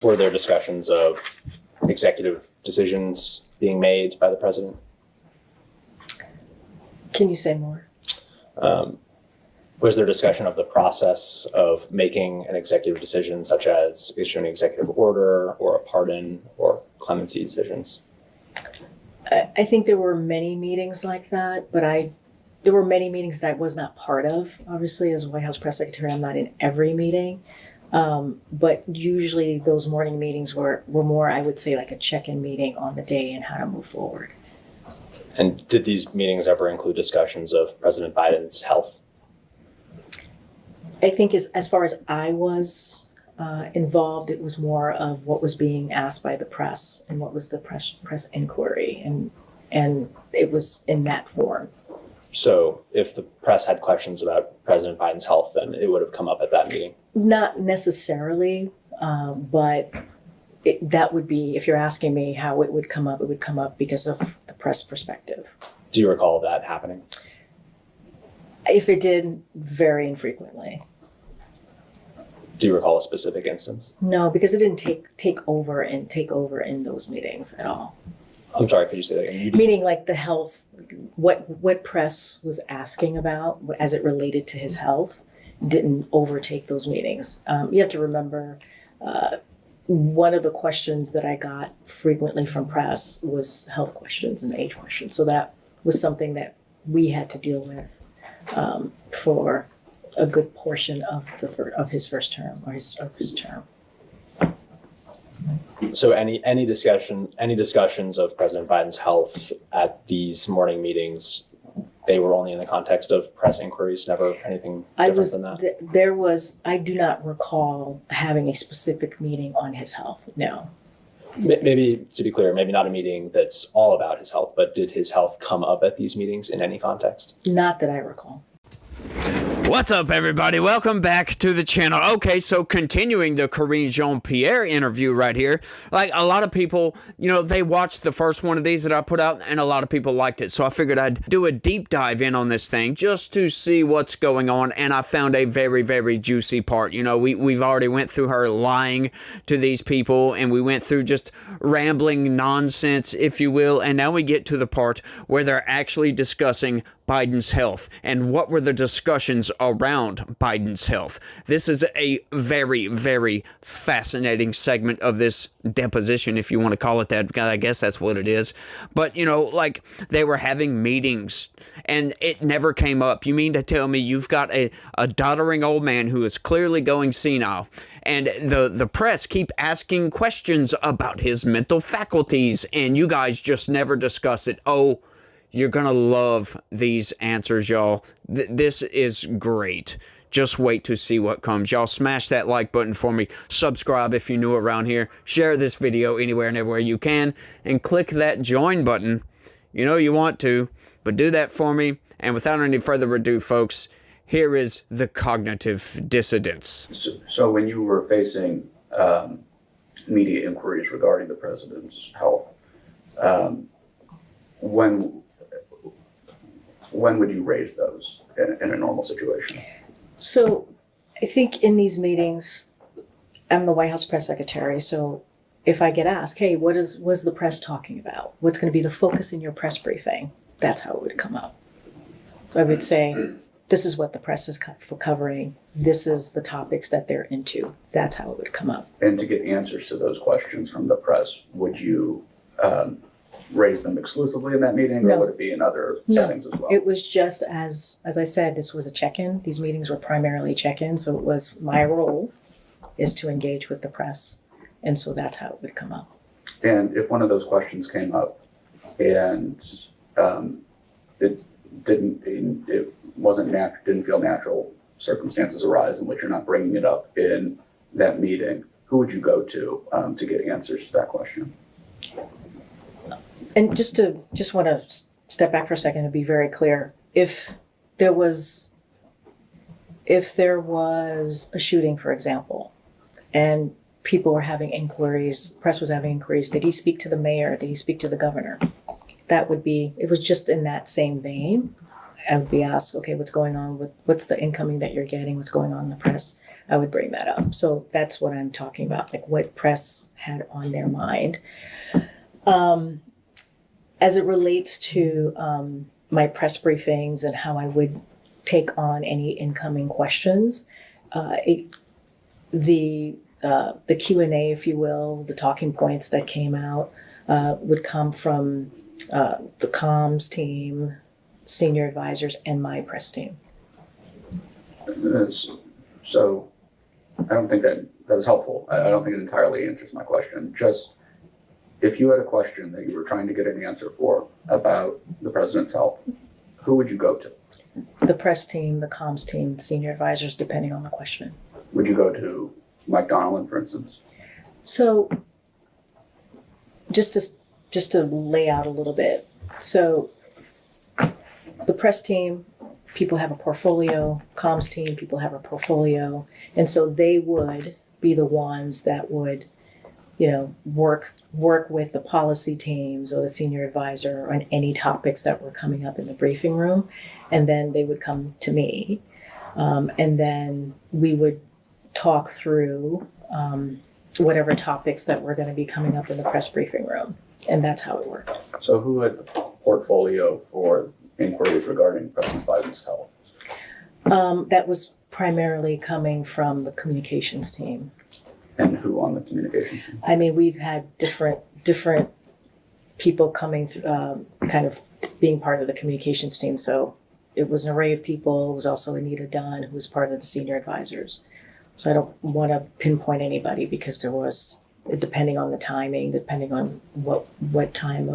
Were there discussions of executive decisions being made by the president? Can you say more? Was there discussion of the process of making an executive decision, such as issuing an executive order or a pardon or clemency decisions? I think there were many meetings like that, but there were many meetings that I was not part of. Obviously, as White House press secretary, I'm not in every meeting. But usually those morning meetings were more, I would say, like a check-in meeting on the day and how to move forward. And did these meetings ever include discussions of President Biden's health? I think as far as I was involved, it was more of what was being asked by the press and what was the press inquiry, and it was in that form. So if the press had questions about President Biden's health, then it would have come up at that meeting? Not necessarily, but that would be, if you're asking me how it would come up because of the press perspective. Do you recall that happening? If it did, very infrequently. Do you recall a specific instance? No, because it didn't take over in those meetings at all. I'm sorry, could you say that again? Meaning like the health, what press was asking about as it related to his health didn't overtake those meetings. You have to remember, one of the questions that I got frequently from press was health questions and age questions. So that was something that we had to deal with for a good portion of his first term or his term. So any discussions of President Biden's health at these morning meetings, they were only in the context of press inquiries, never anything different than that? I do not recall having a specific meeting on his health, no. Maybe, to be clear, maybe not a meeting that's all about his health, but did his health come up at these meetings in any context? Not that I recall. What's up, everybody? Welcome back to the channel. Okay, so continuing the Karine Jean-Pierre interview right here. Like, a lot of people, they watched the first one of these that I put out, and a lot of people liked it. So I figured I'd do a deep dive in on this thing just to see what's going on, and I found a very, very juicy part. We've already went through her lying to these people, and we went through just rambling nonsense, if you will, and now we get to the part where they're actually discussing Biden's health and what were the discussions around Biden's health. This is a very, very fascinating segment of this deposition, if you want to call it that. I guess that's what it is. But, like they were having meetings and it never came up. You mean to tell me you've got a doddering old man who is clearly going senile, and the press keep asking questions about his mental faculties, and you guys just never discuss it? Oh, you're going to love these answers, y'all. This is great. Just wait to see what comes. Y'all smash that like button for me. Subscribe if you're new around here. Share this video anywhere and everywhere you can. And click that join button. You know you want to, but do that for me. And without any further ado, folks, here is the cognitive dissonance. So when you were facing media inquiries regarding the president's health, when would you raise those in a normal situation? So I think in these meetings, I'm the White House press secretary. So if I get asked, hey, what's the press talking about? What's going to be the focus in your press briefing? That's how it would come up. So I would say, this is what the press is covering. This is the topics that they're into. That's how it would come up. And to get answers to those questions from the press, would you raise them exclusively in that meeting, or would it be in other settings as well? It was just as I said, this was a check-in. These meetings were primarily check-in, so it was my role is to engage with the press, and so that's how it would come up. And if one of those questions came up and it didn't feel natural, circumstances arise in which you're not bringing it up in that meeting, who would you go to get answers to that question? And just want to step back for a second and be very clear. If there was a shooting, for example, and people were having inquiries, press was having inquiries, did he speak to the mayor? Did he speak to the governor? It was just in that same vein. I would be asked, okay, what's going on what's the incoming that you're getting? What's going on in the press? I would bring that up. So that's what I'm talking about, like what press had on their mind. As it relates to my press briefings and how I would take on any incoming questions, the Q&A, if you will, the talking points that came out would come from the comms team, senior advisors, and my press team. So I don't think that was helpful. I don't think it entirely answers my question. Just if you had a question that you were trying to get an answer for about the president's health, who would you go to? The press team, the comms team, senior advisors, depending on the question. Would you go to Mike Donnellan, for instance? So just to lay out a little bit. So the press team, people have a portfolio, comms team, people have a portfolio. And so they would be the ones that would, work with the policy teams or the senior advisor on any topics that were coming up in the briefing room. And then they would come to me. And then we would talk through whatever topics that were going to be coming up in the press briefing room. And that's how it worked. So who had the portfolio for inquiries regarding President Biden's health? That was primarily coming from the communications team. And who on the communications team? I mean, we've had different people coming through, kind of being part of the communications team. So it was an array of people. It was also Anita Dunn, who was part of the senior advisors. So I don't want to pinpoint anybody because there was, depending on the timing, depending on what time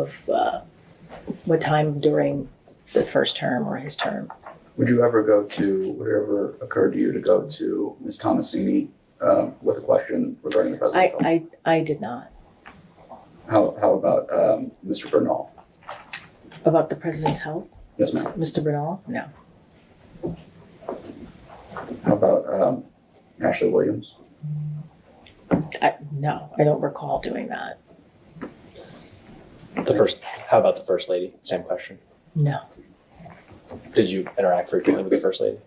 during the first term or his term. Would it ever occur to you to go to Ms. Tomasini with a question regarding the president's health? I did not. How about Mr. Bernal? About the president's health? Yes, ma'am. Mr. Bernal? No. How about Ashley Williams? No, I don't recall doing that. How about the first lady? Same question. No. Did you interact frequently with the first lady?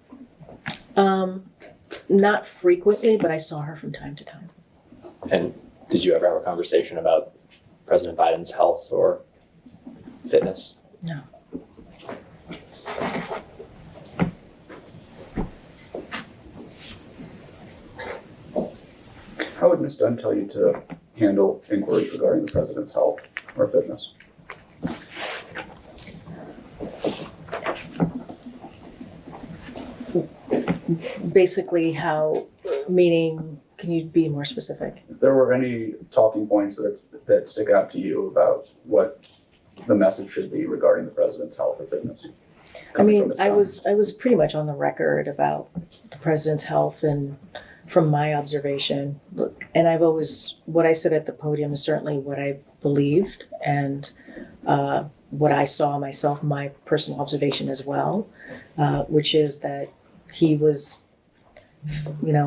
Not frequently, but I saw her from time to time. And did you ever have a conversation about President Biden's health or fitness? No. How would Ms. Dunn tell you to handle inquiries regarding the president's health or fitness? Basically meaning, can you be more specific? If there were any talking points that stick out to you about what the message should be regarding the president's health or fitness? I mean, I was pretty much on the record about the president's health and from my observation. Look, and what I said at the podium is certainly what I believed and what I saw myself, my personal observation as well, which is that he was,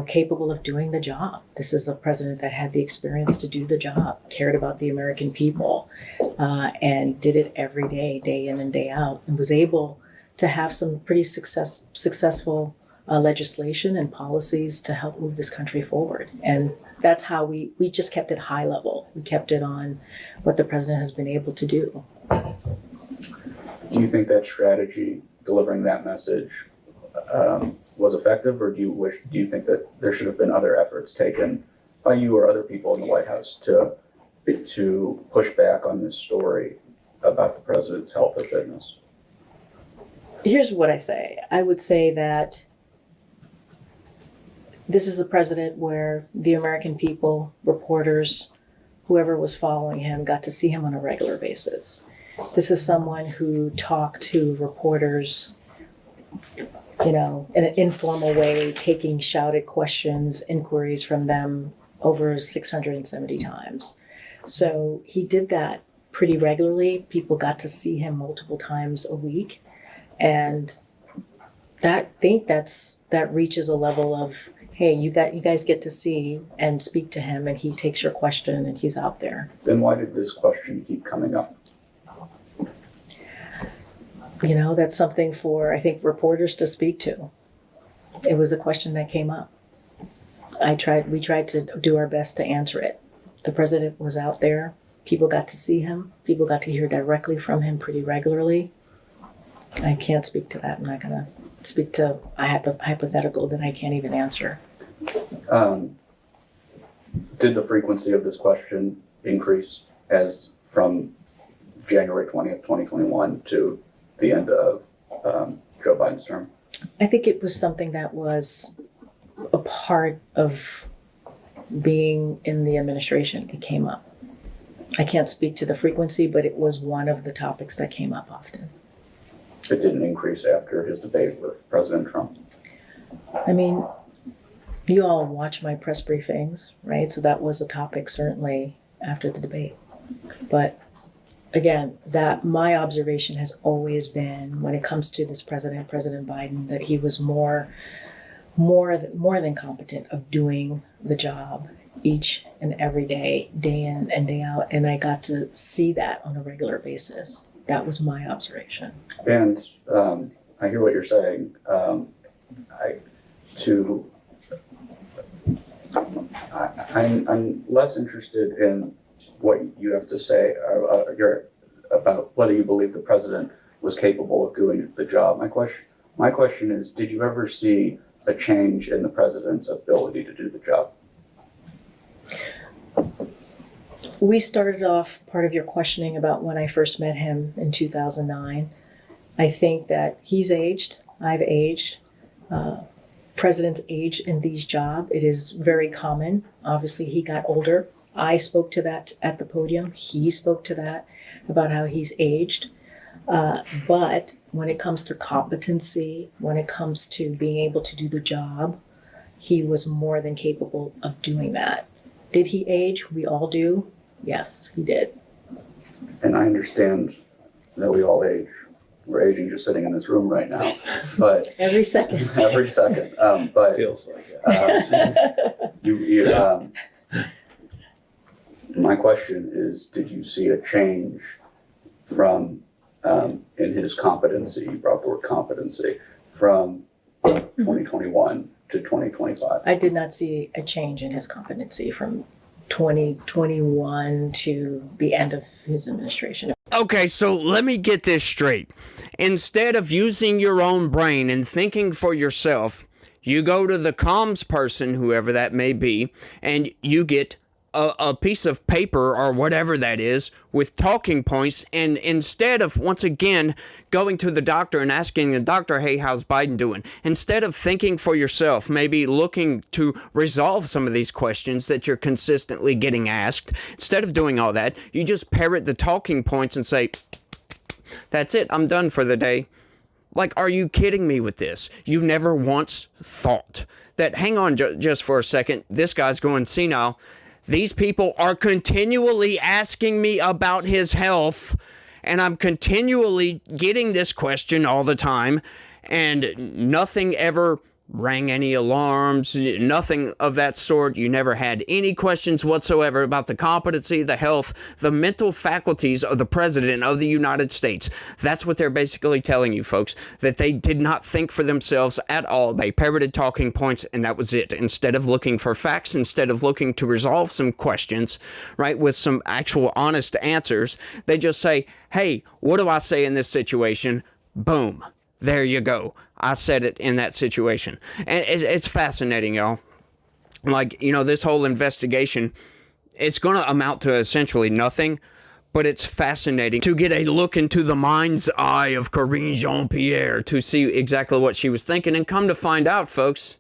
capable of doing the job. This is a president that had the experience to do the job, cared about the American people, and did it every day, day in and day out, and was able to have some pretty successful legislation and policies to help move this country forward. And that's how we just kept it high level. We kept it on what the president has been able to do. Do you think that strategy, delivering that message, was effective, or do you think that there should have been other efforts taken by you or other people in the White House to push back on this story about the president's health or fitness? Here's what I say. I would say that this is a president where the American people, reporters, whoever was following him, got to see him on a regular basis. This is someone who talked to reporters, in an informal way, taking shouted questions, inquiries from them over 670 times. So he did that pretty regularly. People got to see him multiple times a week. And that reaches a level of, hey, you guys get to see and speak to him, and he takes your question and he's out there. Then why did this question keep coming up? That's something for, I think, reporters to speak to. It was a question that came up. We tried to do our best to answer it. The president was out there. People got to see him. People got to hear directly from him pretty regularly. I can't speak to that. I'm not going to speak to a hypothetical that I can't even answer. Did the frequency of this question increase as from January 20th, 2021 to the end of Joe Biden's term? I think it was something that was a part of being in the administration. It came up. I can't speak to the frequency, but it was one of the topics that came up often. It didn't increase after his debate with President Trump. I mean, you all watch my press briefings, right? So that was a topic certainly after the debate. But again, that my observation has always been when it comes to this President Biden, that he was more than competent of doing the job each and every day, day in and day out. And I got to see that on a regular basis. That was my observation. And I hear what you're saying. I'm less interested in what you have to say about whether you believe the president was capable of doing the job. My question is, did you ever see a change in the president's ability to do the job? We started off part of your questioning about when I first met him in 2009. I think that he's aged. I've aged. Presidents age in these jobs. It is very common. Obviously, he got older. I spoke to that at the podium. He spoke to that about how he's aged. But when it comes to competency, when it comes to being able to do the job, he was more than capable of doing that. Did he age? We all do. Yes, he did. And I understand that we all age. We're aging just sitting in this room right now, but Every second. every second. But Feels like it. My question is, did you see a change from in his competency? You brought the word competency from 2021 to 2025. I did not see a change in his competency from 2021 to the end of his administration. Okay, so let me get this straight. Instead of using your own brain and thinking for yourself, you go to the comms person, whoever that may be, and you get a piece of paper or whatever that is with talking points, and instead of once again going to the doctor and asking the doctor, hey, how's Biden doing, instead of thinking for yourself, maybe looking to resolve some of these questions that you're consistently getting asked, instead of doing all that, you just parrot the talking points and say, that's it, I'm done for the day. Like, are you kidding me with this? You never once thought that, hang on just for a second, this guy's going senile. These people are continually asking me about his health, and I'm continually getting this question all the time, and nothing ever rang any alarms, nothing of that sort. You never had any questions whatsoever about the competency, the health, the mental faculties of the President of the United States. That's what they're basically telling you, folks, that they did not think for themselves at all. They parroted talking points, and that was it. Instead of looking for facts, instead of looking to resolve some questions, right, with some actual honest answers, they just say, hey, what do I say in this situation? Boom. There you go. I said it in that situation. And it's fascinating, y'all. Like, you know, this whole investigation, it's going to amount to essentially nothing, but it's fascinating to get a look into the mind's eye of Karine Jean-Pierre to see exactly what she was thinking. And come to find out, folks,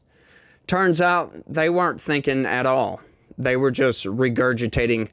turns out they weren't thinking at all. They were just regurgitating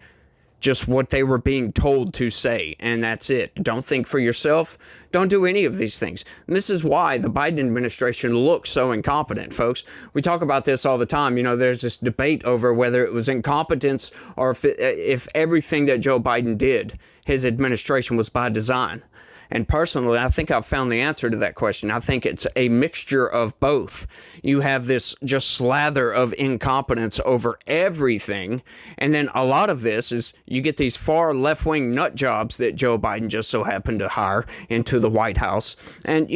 just what they were being told to say, and that's it. Don't think for yourself. Don't do any of these things. And this is why the Biden administration looks so incompetent, folks. We talk about this all the time. You know, there's this debate over whether it was incompetence or if everything that Joe Biden did, his administration, was by design. And personally, I think I've found the answer to that question. I think it's a mixture of both. You have this just slather of incompetence over everything. And then a lot of this is you get these far left-wing nut jobs that Joe Biden just so happened to hire into the White House. And,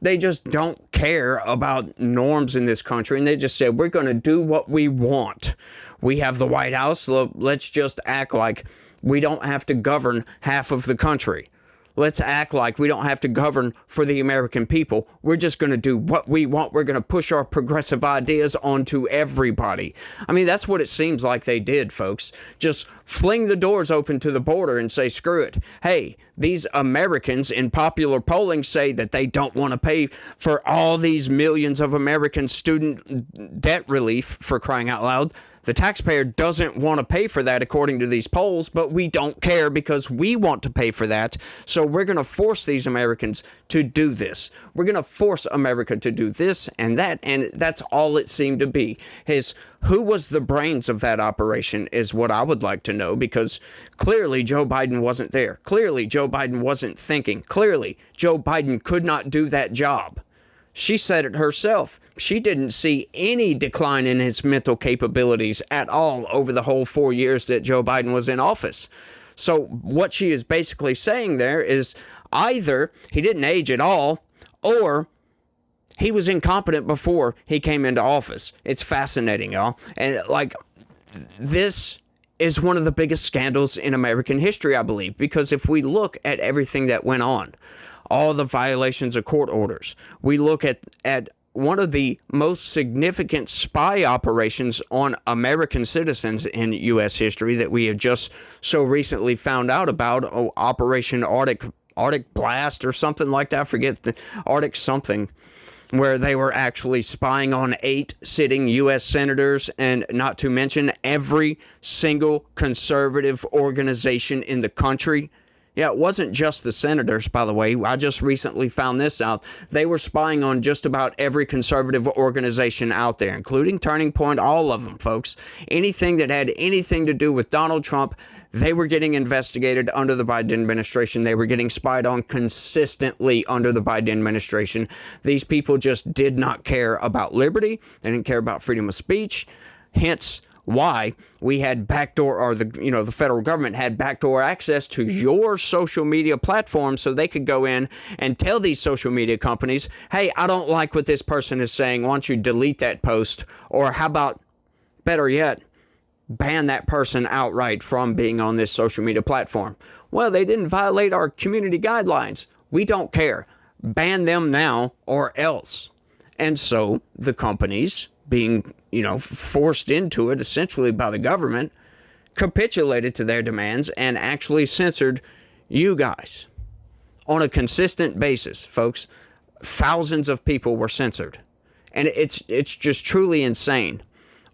they just don't care about norms in this country. And they just said, we're going to do what we want. We have the White House. So let's just act like we don't have to govern half of the country. Let's act like we don't have to govern for the American people. We're just going to do what we want. We're going to push our progressive ideas onto everybody. I mean, that's what it seems like they did, folks. Just fling the doors open to the border and say, screw it. Hey, these Americans in popular polling say that they don't want to pay for all these millions of American student debt relief, for crying out loud. The taxpayer doesn't want to pay for that according to these polls, but we don't care because we want to pay for that. So we're going to force these Americans to do this. We're going to force America to do this and that, and that's all it seemed to be. Who was the brains of that operation is what I would like to know, because clearly Joe Biden wasn't there. Clearly Joe Biden wasn't thinking. Clearly Joe Biden could not do that job. She said it herself. She didn't see any decline in his mental capabilities at all over the whole 4 years that Joe Biden was in office. So what she is basically saying there is either he didn't age at all, or he was incompetent before he came into office. It's fascinating, y'all. And this is one of the biggest scandals in American history, I believe, because if we look at everything that went on, all the violations of court orders, we look at one of the most significant spy operations on American citizens in U.S. history that we have just so recently found out about, Operation Arctic Blast or something like that. I forget, the Arctic something, where they were actually spying on 8 sitting U.S. senators, and not to mention every single conservative organization in the country. Yeah, it wasn't just the senators, by the way. I just recently found this out. They were spying on just about every conservative organization out there, including Turning Point, all of them, folks. Anything that had anything to do with Donald Trump, they were getting investigated under the Biden administration. They were getting spied on consistently under the Biden administration. These people just did not care about liberty. They didn't care about freedom of speech. Hence why we had backdoor, or the federal government had backdoor access to your social media platforms, so they could go in and tell these social media companies, hey, I don't like what this person is saying. Why don't you delete that post? Or how about, better yet, ban that person outright from being on this social media platform? Well, they didn't violate our community guidelines. We don't care. Ban them now or else. And so the companies, being forced into it essentially by the government, capitulated to their demands and actually censored you guys on a consistent basis, folks. Thousands of people were censored, and it's just truly insane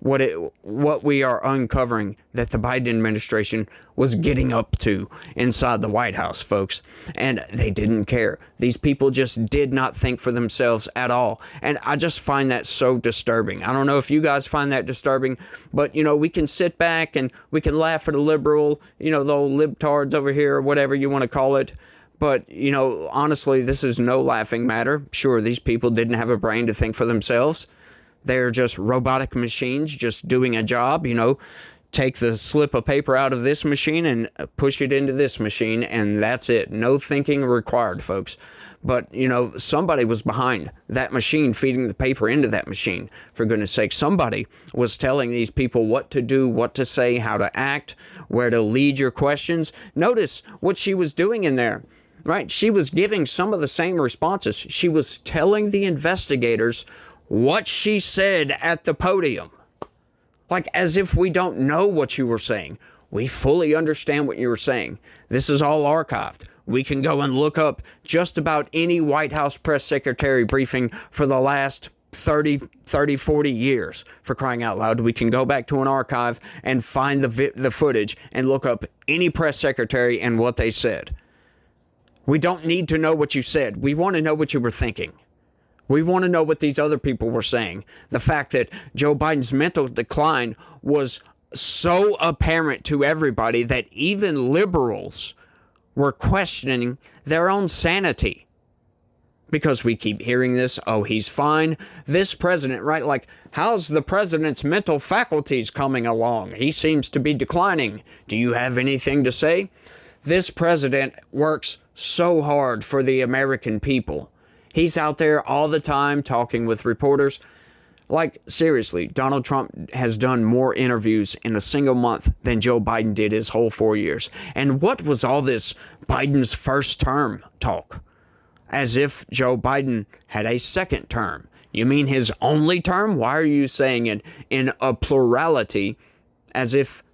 what we are uncovering that the Biden administration was getting up to inside the White House, folks. And they didn't care. These people just did not think for themselves at all. And I just find that so disturbing. I don't know if you guys find that disturbing, but, we can sit back and we can laugh at a liberal, the old libtards over here, or whatever you want to call it. But, honestly, this is no laughing matter. Sure, these people didn't have a brain to think for themselves. They're just robotic machines just doing a job. Take the slip of paper out of this machine and push it into this machine, and that's it. No thinking required, folks. But, somebody was behind that machine, feeding the paper into that machine. For goodness sake, somebody was telling these people what to do, what to say, how to act, where to lead your questions. Notice what she was doing in there, right? She was giving some of the same responses. She was telling the investigators what she said at the podium. Like, as if we don't know what you were saying. We fully understand what you were saying. This is all archived. We can go and look up just about any White House press secretary briefing for the last 30, 40 years, for crying out loud. We can go back to an archive and find the footage and look up any press secretary and what they said. We don't need to know what you said. We want to know what you were thinking. We want to know what these other people were saying. The fact that Joe Biden's mental decline was so apparent to everybody that even liberals were questioning their own sanity. Because we keep hearing this, oh, he's fine. This president, right? Like, how's the president's mental faculties coming along? He seems to be declining. Do you have anything to say? This president works so hard for the American people. He's out there all the time talking with reporters. Like, seriously, Donald Trump has done more interviews in a single month than Joe Biden did his whole 4 years. And what was all this Biden's first term talk? As if Joe Biden had a second term. You mean his only term? Why are you saying it in a plurality as if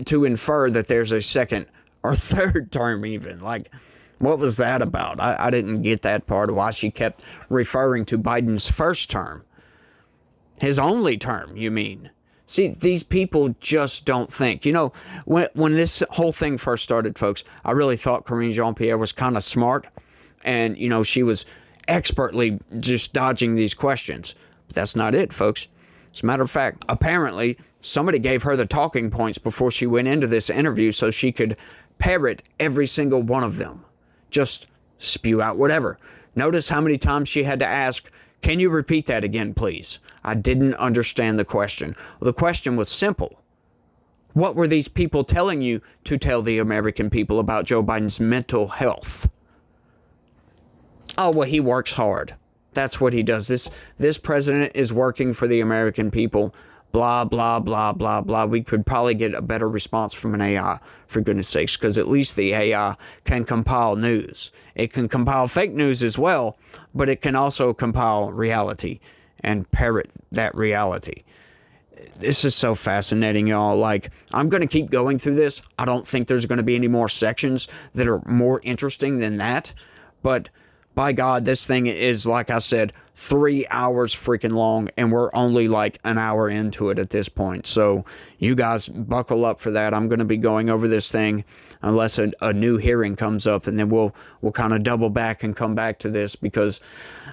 to infer that there's a second or third term even? Like, what was that about? I didn't get that part of why she kept referring to Biden's first term. His only term, you mean? See, these people just don't think. You know, when this whole thing first started, folks, I really thought Karine Jean-Pierre was kind of smart. And, you know, she was expertly just dodging these questions. But that's not it, folks. As a matter of fact, apparently, somebody gave her the talking points before she went into this interview so she could parrot every single one of them. Just spew out whatever. Notice how many times she had to ask, can you repeat that again, please? I didn't understand the question. Well, the question was simple. What were these people telling you to tell the American people about Joe Biden's mental health? Oh, well, he works hard. That's what he does. This president is working for the American people. Blah, blah, blah, blah, blah. We could probably get a better response from an AI, for goodness sakes, because at least the AI can compile news. It can compile fake news as well, but it can also compile reality and parrot that reality. This is so fascinating, y'all. Like, I'm going to keep going through this. I don't think there's going to be any more sections that are more interesting than that, but by God, this thing is, like I said, 3 hours freaking long, and we're only like an hour into it at this point. So you guys buckle up for that. I'm going to be going over this thing unless a new hearing comes up, and then we'll kind of double back and come back to this because,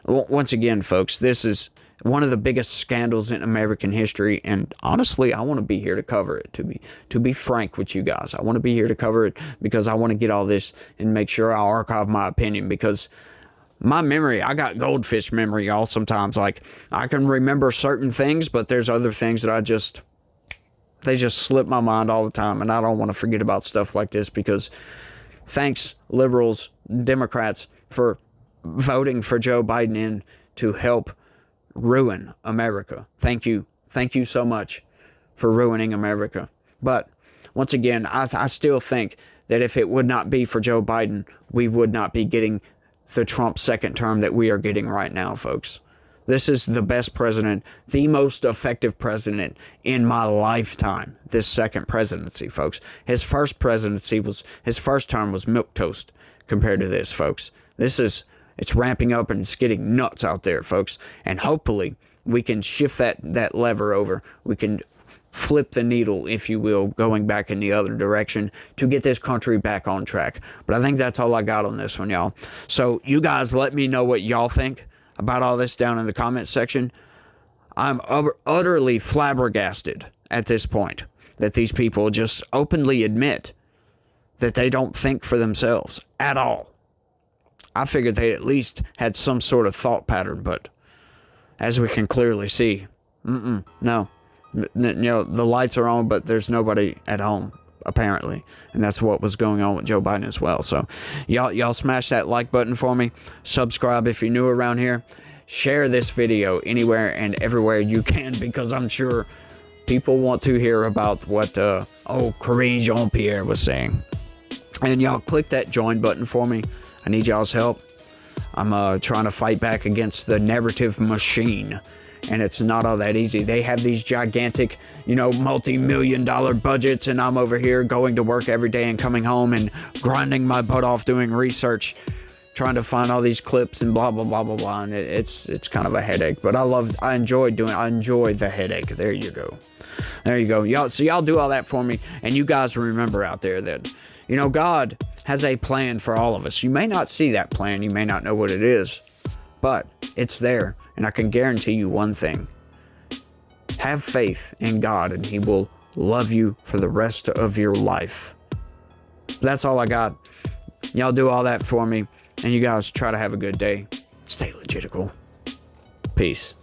once again, folks, this is one of the biggest scandals in American history, and honestly, I want to be here to cover it, to be frank with you guys. I want to be here to cover it because I want to get all this and make sure I archive my opinion because my memory, I got goldfish memory, y'all, sometimes. Like, I can remember certain things, but there's other things that they just slip my mind all the time, and I don't want to forget about stuff like this because thanks, liberals, Democrats, for voting for Joe Biden in to help ruin America. Thank you. Thank you so much for ruining America. But, once again, I still think that if it would not be for Joe Biden, we would not be getting the Trump second term that we are getting right now, folks. This is the best president, the most effective president in my lifetime, this second presidency, folks. His first term was milquetoast compared to this, folks. It's ramping up and it's getting nuts out there, folks. And hopefully we can shift that lever over. We can flip the needle, if you will, going back in the other direction to get this country back on track. But I think that's all I got on this one, y'all. So you guys let me know what y'all think about all this down in the comment section. I'm utterly flabbergasted at this point that these people just openly admit that they don't think for themselves at all. I figured they at least had some sort of thought pattern, but as we can clearly see, no. You know, the lights are on, but there's nobody at home, apparently. And that's what was going on with Joe Biden as well. So, y'all smash that like button for me. Subscribe if you're new around here. Share this video anywhere and everywhere you can, because I'm sure people want to hear about what, Karine Jean-Pierre was saying. And y'all click that join button for me. I need y'all's help. I'm trying to fight back against the narrative machine. And it's not all that easy. They have these gigantic, multi-million-dollar budgets, and I'm over here going to work every day and coming home and grinding my butt off doing research, trying to find all these clips and blah, blah, blah, blah, blah. And it's kind of a headache, but I enjoy the headache. There you go. There you go. Y'all do all that for me. And you guys remember out there that, God has a plan for all of us. You may not see that plan. You may not know what it is, but it's there. And I can guarantee you one thing. Have faith in God and He will love you for the rest of your life. That's all I got. Y'all do all that for me. And you guys try to have a good day. Stay logical. Peace.